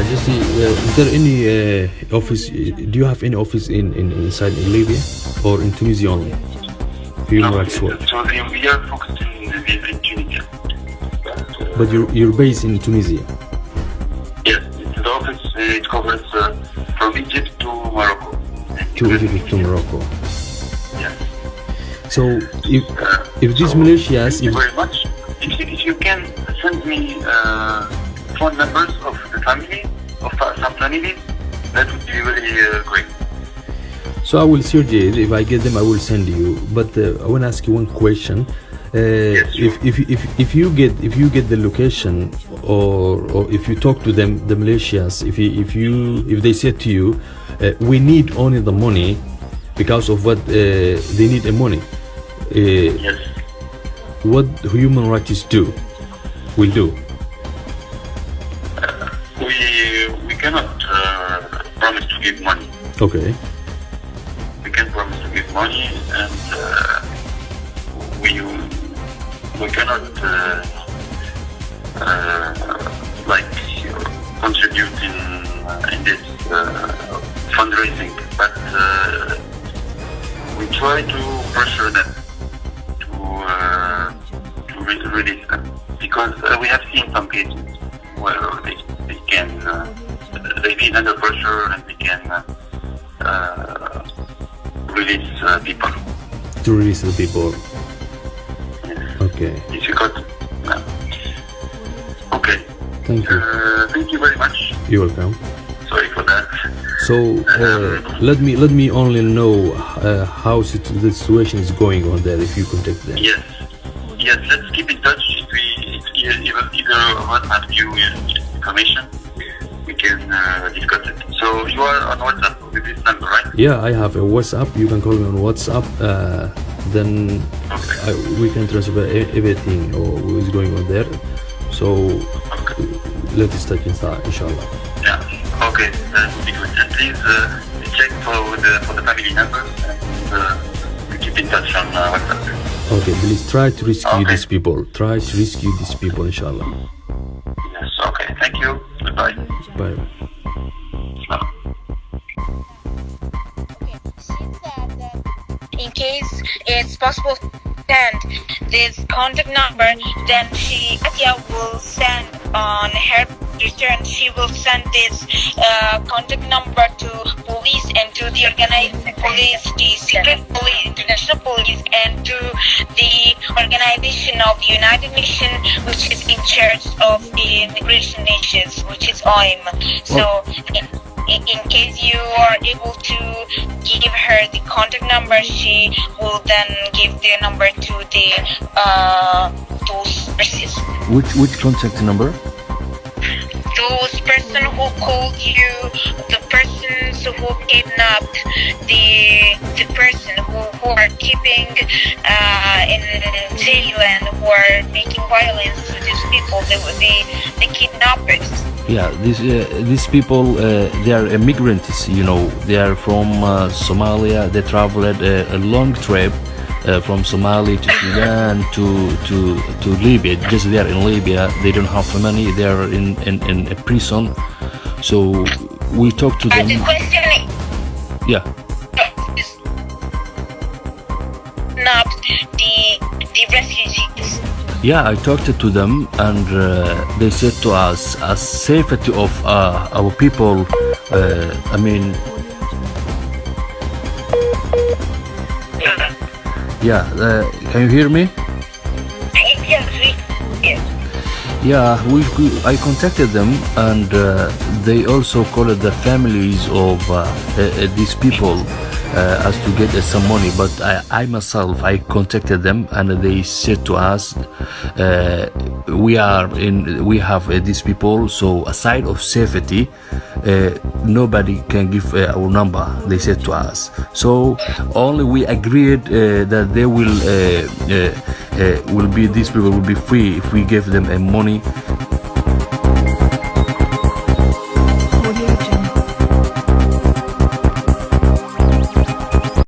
just see, is there any office? Do you have any office inside in Libya or in Tunisia only? Human rights work. So we are focused in Tunisia. But you're based in Tunisia. Yes, the office it covers from Egypt to Morocco. To Egypt to Morocco. Yes. So if these militias, thank you very much. If you can send me phone numbers of the family, of some families, that would be really great. So I will search it. If I get them, I will send you. But I want to ask you one question. Yes, sure. If you get the location, or if you talk to them, the militias, if they say to you, we need only the money because of what they need the money. Yes. What human rights will do. We cannot promise to give money. Okay. We can promise to give money, and we cannot like contribute in this fundraising, but we try to pressure them to release them, because we have seen some cases where they can they feel under pressure and they can release people. To release the people. Okay. Difficult. Okay. Thank you. Thank you very much. You're welcome. Sorry for that. So let me only know how the situation is going on there. If you contact them. Yes. Let's keep in touch. If either of us have new information, we can discuss it. So you are on WhatsApp with this number, right? Yeah, I have a WhatsApp. You can call me on WhatsApp. Then Okay. we can transfer everything or what is going on there. So let us touch inshallah. Yeah. Okay. That would be good. And please check for the family numbers, and we keep in touch on WhatsApp. Okay, please try to rescue Okay. these people. Try to rescue these people, inshallah. Yes. Okay. Thank you. Goodbye. Bye. In case it's possible to send this contact number, then Atia will send on her return. She will send this contact number to police and to the organized police, the secret police, international police, and to the organization of the United Nations, which is in charge of the immigration nations, which is OIM. So. In case you are able to give her the contact number, she will then give the number to the those persons. Which contact number? Those person who called you, the persons who kidnapped the person who are keeping in Thailand, who are making violence to these people, the kidnappers. Yeah, these people, they are immigrants, they are from Somalia. They traveled a long trip from Somalia to Sudan to Libya. Just they are in Libya, they don't have money, they are in a prison. So we talk to them. The question is, Yeah. not the refugees. Yeah, I talked to them, and they said to us, as safety of our people, can you hear me? Yes. Yeah, I contacted them, and they also called the families of these people as to get some money. But I myself, I contacted them, and they said to us, we have these people. So aside of safety, nobody can give our number. They said to us. So only we agreed that they will be, these people will be free if we give them money